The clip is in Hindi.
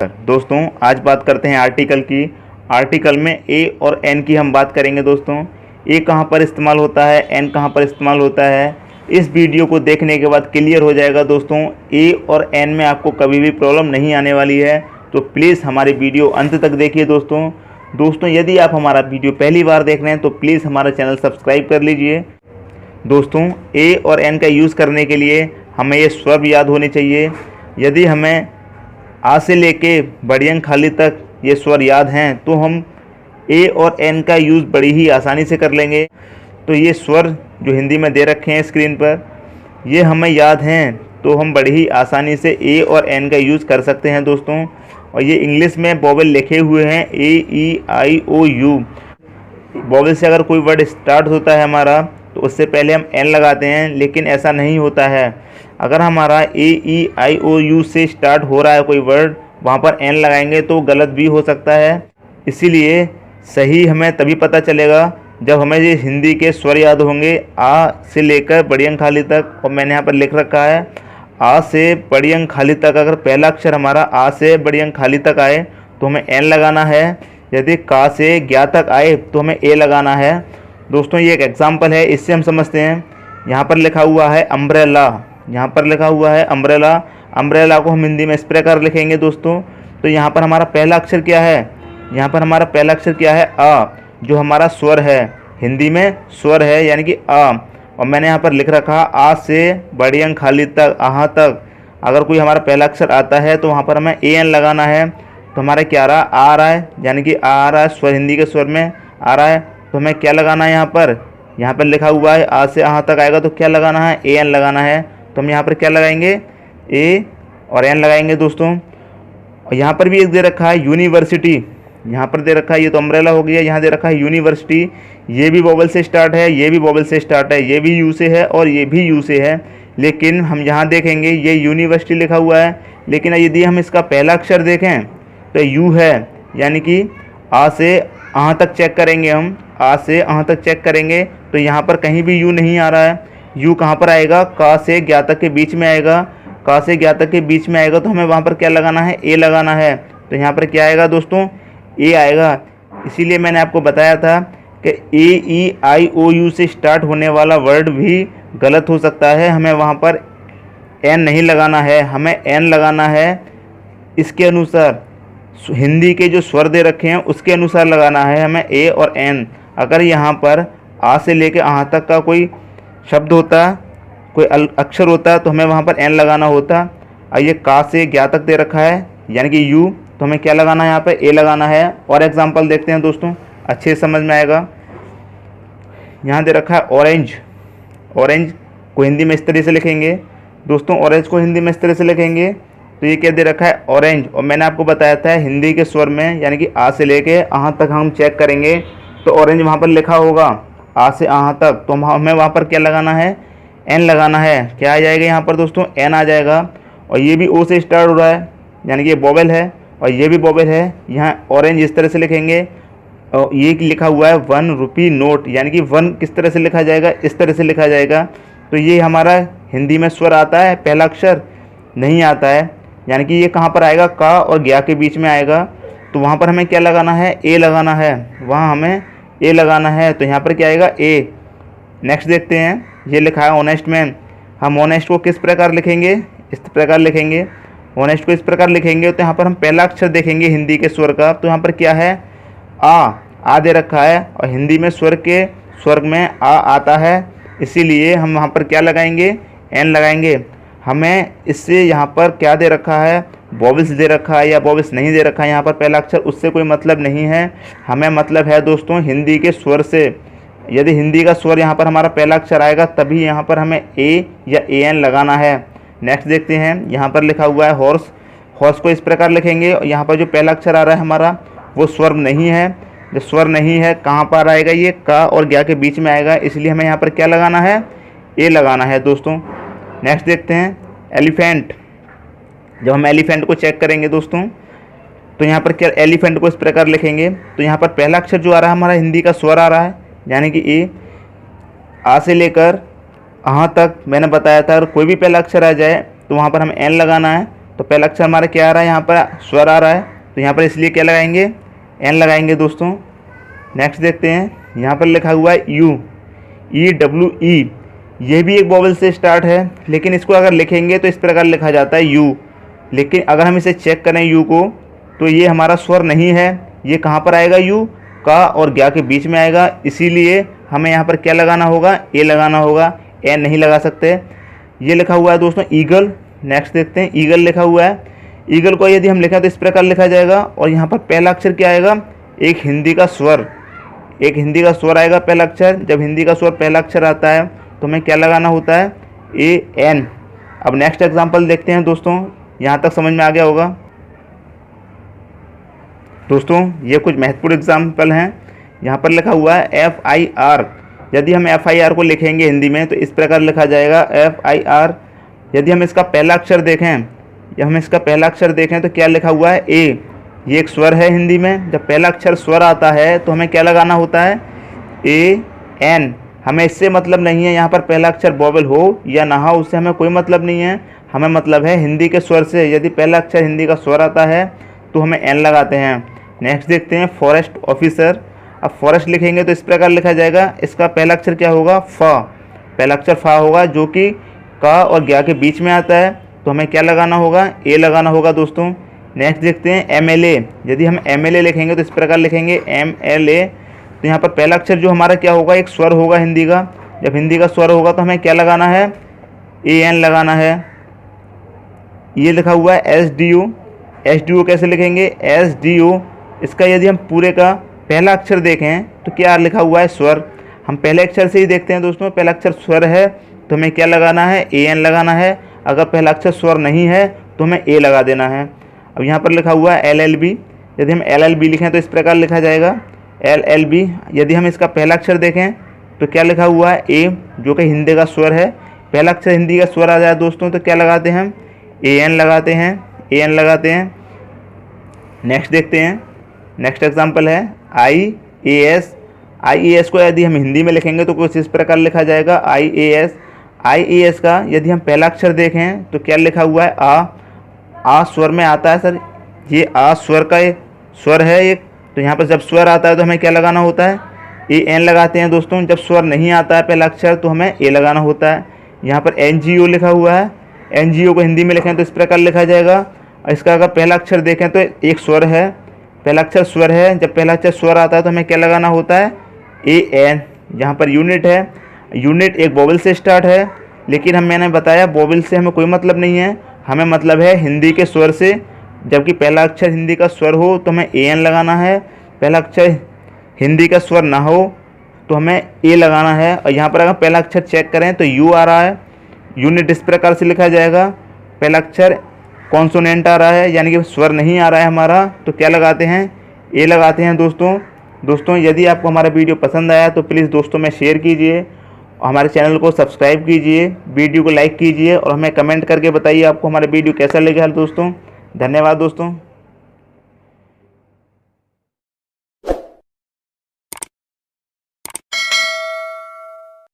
दोस्तों आज बात करते हैं आर्टिकल की। आर्टिकल में ए और एन की हम बात करेंगे। दोस्तों ए कहाँ पर इस्तेमाल होता है, एन कहाँ पर इस्तेमाल होता है, इस वीडियो को देखने के बाद क्लियर हो जाएगा। दोस्तों ए और एन में आपको कभी भी प्रॉब्लम नहीं आने वाली है, तो प्लीज़ हमारी वीडियो अंत तक देखिए। दोस्तों यदि आप हमारा वीडियो पहली बार देख रहे हैं तो प्लीज़ हमारा चैनल सब्सक्राइब कर लीजिए। दोस्तों ए और एन का यूज़ करने के लिए हमें ये स्वर याद होने चाहिए। यदि हमें आ से लेके बढ़ियंग खाली तक ये स्वर याद हैं तो हम ए और एन का यूज़ बड़ी ही आसानी से कर लेंगे। तो ये स्वर जो हिंदी में दे रखे हैं स्क्रीन पर, ये हमें याद हैं तो हम बड़ी ही आसानी से ए और एन का यूज़ कर सकते हैं। दोस्तों और ये इंग्लिश में वोवेल लिखे हुए हैं ए ई आई ओ यू। वोवेल से अगर कोई वर्ड स्टार्ट होता है हमारा तो उससे पहले हम एन लगाते हैं, लेकिन ऐसा नहीं होता है। अगर हमारा ए ई आई ओ यू से स्टार्ट हो रहा है कोई वर्ड, वहाँ पर एन लगाएंगे तो गलत भी हो सकता है। इसीलिए सही हमें तभी पता चलेगा जब हमें ये हिंदी के स्वर याद होंगे आ से लेकर बढ़ियंग खाली तक। और मैंने यहाँ पर लिख रखा है आ से बढ़ियंग खाली तक। अगर पहला अक्षर हमारा आ से बढ़ियंग खाली तक आए तो हमें एन लगाना है। यदि का से ज्ञा तक आए तो हमें ए लगाना है। दोस्तों ये एक एग्जाम्पल है, इससे हम समझते हैं। यहाँ पर लिखा हुआ है अम्ब्रेला, यहाँ पर लिखा हुआ है अम्ब्रेला। अम्ब्रेला को हम हिंदी में इस प्रकार लिखेंगे। दोस्तों तो यहाँ पर हमारा पहला अक्षर क्या है, यहाँ पर हमारा पहला अक्षर क्या है, आ, जो हमारा स्वर है, हिंदी में स्वर है यानी कि आ। और मैंने यहाँ पर लिख रखा आ से बढ़ियंग खाली तक, आहा तक। अगर कोई हमारा पहला अक्षर आता है तो वहाँ पर हमें ए एन लगाना है। तो हमारा क्या आ रहा है यानी कि आ रहा है, स्वर हिंदी के स्वर में आ रहा है, तो हमें क्या लगाना है। यहाँ पर लिखा हुआ है आ से आहा तक आएगा तो क्या लगाना है, ए एन लगाना है। तो हम यहाँ पर क्या लगाएंगे, ए और एन लगाएंगे। दोस्तों और यहाँ पर भी एक दे रखा है यूनिवर्सिटी, यहाँ पर दे रखा है, ये तो अम्ब्रेला हो गया, यहाँ दे रखा है यूनिवर्सिटी। ये भी वोवेल से स्टार्ट है, ये भी वोवेल से स्टार्ट है, ये भी यू से है और ये भी यू से है। लेकिन हम यहाँ देखेंगे ये यूनिवर्सिटी लिखा हुआ है, लेकिन यदि हम इसका पहला अक्षर देखें तो यू है, यानी कि आ से आहा तक चेक करेंगे। हम आ से आहा तक चेक करेंगे तो यहाँ पर कहीं भी यू नहीं आ रहा है। यू कहाँ पर आएगा, का से ज्ञा तक के बीच में आएगा। का से ज्ञा तक के बीच में आएगा तो हमें वहाँ पर क्या लगाना है, ए लगाना है। तो यहाँ पर क्या आएगा दोस्तों, ए आएगा। इसीलिए मैंने आपको बताया था कि ए ई आई ओ यू से स्टार्ट होने वाला वर्ड भी गलत हो सकता है। हमें वहाँ पर एन नहीं लगाना है, हमें एन लगाना है इसके अनुसार, हिंदी के जो स्वर दे रखे हैं उसके अनुसार लगाना है हमें ए और एन। अगर यहाँ पर आ से लेके आहा तक का कोई शब्द होता, कोई अक्षर होता तो हमें वहाँ पर एन लगाना होता। और ये का से ज्ञा तक दे रखा है यानी कि यू, तो हमें क्या लगाना है, यहाँ पर ए लगाना है। और एग्जांपल देखते हैं दोस्तों, अच्छे से समझ में आएगा। यहाँ दे रखा है ऑरेंज, ऑरेंज को हिंदी में इस तरह से लिखेंगे। दोस्तों ऑरेंज को हिंदी में इस तरह से लिखेंगे तो ये क्या दे रखा है, ऑरेंज। और मैंने आपको बताया था हिंदी के स्वर में यानी कि आ से लेके आहा तक हम चेक करेंगे तो ऑरेंज वहाँ पर लिखा होगा आ से आहा तक, तो हमें वहाँ पर क्या लगाना है, एन लगाना है। क्या आ जाएगा यहाँ पर दोस्तों, एन आ जाएगा। और ये भी ओ से स्टार्ट हो रहा है यानी कि ये वोवेल है और ये भी वोवेल है। यहाँ ऑरेंज इस तरह से लिखेंगे और ये लिखा हुआ है 1 रुपी नोट, यानी कि 1 किस तरह से लिखा जाएगा, इस तरह से लिखा जाएगा। तो ये हमारा हिंदी में स्वर आता है, पहला अक्षर नहीं आता है, यानी कि ये कहाँ पर आएगा, का और ज्ञा के बीच में आएगा। तो वहाँ पर हमें क्या लगाना है, ए लगाना है, वहाँ हमें ए लगाना है। तो यहाँ पर क्या आएगा, ए। नेक्स्ट देखते हैं, ये लिखा है ऑनेस्ट मैन। हम ऑनेस्ट को किस प्रकार लिखेंगे, इस प्रकार लिखेंगे। ऑनेस्ट को इस प्रकार लिखेंगे तो यहाँ पर हम पहला अक्षर देखेंगे हिंदी के स्वर का, तो यहाँ पर क्या है, आ दे रखा है। और हिंदी में स्वर के स्वर में आ आता है, इसीलिए हम वहाँ पर क्या लगाएंगे, एन लगाएंगे। हमें इससे यहाँ पर क्या दे रखा है, वोवेल्स दे रखा है या वोवेल्स नहीं दे रखा है यहाँ पर पहला अक्षर, उससे कोई मतलब नहीं है। हमें मतलब है दोस्तों हिंदी के स्वर से। यदि हिंदी का स्वर यहाँ पर हमारा पहला अक्षर आएगा तभी यहाँ पर हमें ए या ए एन लगाना है। नेक्स्ट देखते हैं, यहाँ पर लिखा हुआ है हॉर्स। हॉर्स को इस प्रकार लिखेंगे और यहाँ पर जो पहला अक्षर आ रहा है हमारा वो स्वर नहीं है। जो स्वर नहीं है कहाँ पर आएगा, ये का और ज्ञा के बीच में आएगा, इसलिए हमें यहाँ पर क्या लगाना है, ए लगाना है। दोस्तों नेक्स्ट देखते हैं एलिफेंट। जब हम एलिफेंट को चेक करेंगे दोस्तों तो यहाँ पर क्या, एलिफेंट को इस प्रकार लिखेंगे तो यहाँ पर पहला अक्षर जो आ रहा है हमारा हिंदी का स्वर आ रहा है यानी कि ए। आ से लेकर आहा तक मैंने बताया था, अगर कोई भी पहला अक्षर आ जाए तो वहाँ पर हमें एन लगाना है। तो पहला अक्षर हमारा क्या आ रहा है, यहाँ पर स्वर आ रहा है, तो यहाँ पर इसलिए क्या लगाएंगे, एन लगाएंगे दोस्तों। नेक्स्ट देखते हैं, यहाँ पर लिखा हुआ है यू, EWE, ये भी एक वोवेल से स्टार्ट है, लेकिन इसको अगर लिखेंगे तो इस प्रकार लिखा जाता है यू। लेकिन अगर हम इसे चेक करें यू को, तो ये हमारा स्वर नहीं है। ये कहाँ पर आएगा, यू का और ज्ञा के बीच में आएगा, इसीलिए हमें यहाँ पर क्या लगाना होगा, ए लगाना होगा, एन नहीं लगा सकते। ये लिखा हुआ है दोस्तों ईगल। नेक्स्ट देखते हैं, ईगल लिखा हुआ है। ईगल को यदि हम लिखें तो इस प्रकार लिखा जाएगा, और यहाँ पर पहला अक्षर क्या आएगा, एक हिंदी का स्वर, एक हिंदी का स्वर आएगा पहला अक्षर। जब हिंदी का स्वर पहला अक्षर आता है तो हमें क्या लगाना होता है, AN। अब नेक्स्ट एग्जाम्पल देखते हैं दोस्तों, यहाँ तक समझ में आ गया होगा। दोस्तों ये कुछ महत्वपूर्ण एग्जाम्पल हैं। यहाँ पर लिखा हुआ है FIR। यदि हम FIR को लिखेंगे हिंदी में तो इस प्रकार लिखा जाएगा FIR। यदि हम इसका पहला अक्षर देखें, तो क्या लिखा हुआ है, A। ये एक स्वर है हिंदी में। जब पहला अक्षर स्वर आता है तो हमें क्या लगाना होता है, AN। हमें इससे मतलब नहीं है यहाँ पर पहला अक्षर वोवेल हो या ना हो, उससे हमें कोई मतलब नहीं है। हमें मतलब है हिंदी के स्वर से। यदि पहला अक्षर हिंदी का स्वर आता है तो हमें एन लगाते हैं। नेक्स्ट देखते हैं, फॉरेस्ट ऑफिसर। अब फॉरेस्ट लिखेंगे तो इस प्रकार लिखा जाएगा, इसका पहला अक्षर क्या होगा, फा। पहला अक्षर फा होगा, जो कि का और ज्ञा के बीच में आता है, तो हमें क्या लगाना होगा, ए लगाना होगा दोस्तों। नेक्स्ट देखते हैं MLA। यदि हम MLA लिखेंगे तो इस प्रकार लिखेंगे MLA। तो यहाँ पर पहला अक्षर जो हमारा क्या होगा, एक स्वर होगा हिंदी का। जब हिंदी का स्वर होगा तो हमें क्या लगाना है, AN लगाना है। ये लिखा हुआ है SDO कैसे लिखेंगे, SDO। इसका यदि हम पूरे का पहला अक्षर देखें तो क्या लिखा हुआ है, स्वर। हम पहले अक्षर से ही देखते हैं दोस्तों, पहला अक्षर स्वर है तो हमें क्या लगाना है, AN लगाना है। अगर पहला अक्षर स्वर नहीं है तो हमें ए लगा देना है। अब यहाँ पर लिखा हुआ है LLB। यदि हम LLB लिखें तो इस प्रकार लिखा जाएगा LLB। यदि हम इसका पहला अक्षर देखें तो क्या लिखा हुआ है, ए, जो कि हिंदी का स्वर है। पहला अक्षर हिंदी का स्वर आ जाए दोस्तों तो क्या लगाते हैं हम, AN लगाते हैं। नेक्स्ट देखते हैं, नेक्स्ट एग्जाम्पल है IAS को यदि हम हिंदी में लिखेंगे तो कुछ इस प्रकार लिखा जाएगा IAS का यदि हम पहला अक्षर देखें तो क्या लिखा हुआ है, आ स्वर में आता है सर। ये आ स्वर का स्वर है एक। तो यहाँ पर जब स्वर आता है तो हमें क्या लगाना होता है, AN लगाते हैं दोस्तों। जब स्वर नहीं आता है पहला अक्षर तो हमें ए लगाना होता है। यहाँ पर NGO लिखा हुआ है। NGO को हिंदी में लिखें तो इस प्रकार लिखा जाएगा। इसका अगर पहला अक्षर देखें तो एक स्वर है, पहला अक्षर स्वर है। जब पहला अक्षर स्वर आता है तो हमें क्या लगाना होता है, AN। यहाँ पर यूनिट है, यूनिट एक वोवेल से स्टार्ट है, लेकिन मैंने बताया वोवेल से हमें कोई मतलब नहीं है, हमें मतलब है हिंदी के स्वर से। जबकि पहला अक्षर हिंदी का स्वर हो तो हमें AN लगाना है, पहला अक्षर हिंदी का स्वर ना हो तो हमें ए लगाना है। और यहाँ पर अगर पहला अक्षर चेक करें तो यू आ रहा है, यूनिट इस प्रकार से लिखा जाएगा। पहला अक्षर कॉन्सोनेंट आ रहा है, यानी कि स्वर नहीं आ रहा है हमारा, तो क्या लगाते हैं, ए लगाते हैं दोस्तों यदि आपको हमारा वीडियो पसंद आया तो प्लीज़ दोस्तों में शेयर कीजिए, हमारे चैनल को सब्सक्राइब कीजिए, वीडियो को लाइक कीजिए और हमें कमेंट करके बताइए आपको हमारा वीडियो कैसा लगा दोस्तों। धन्यवाद दोस्तों।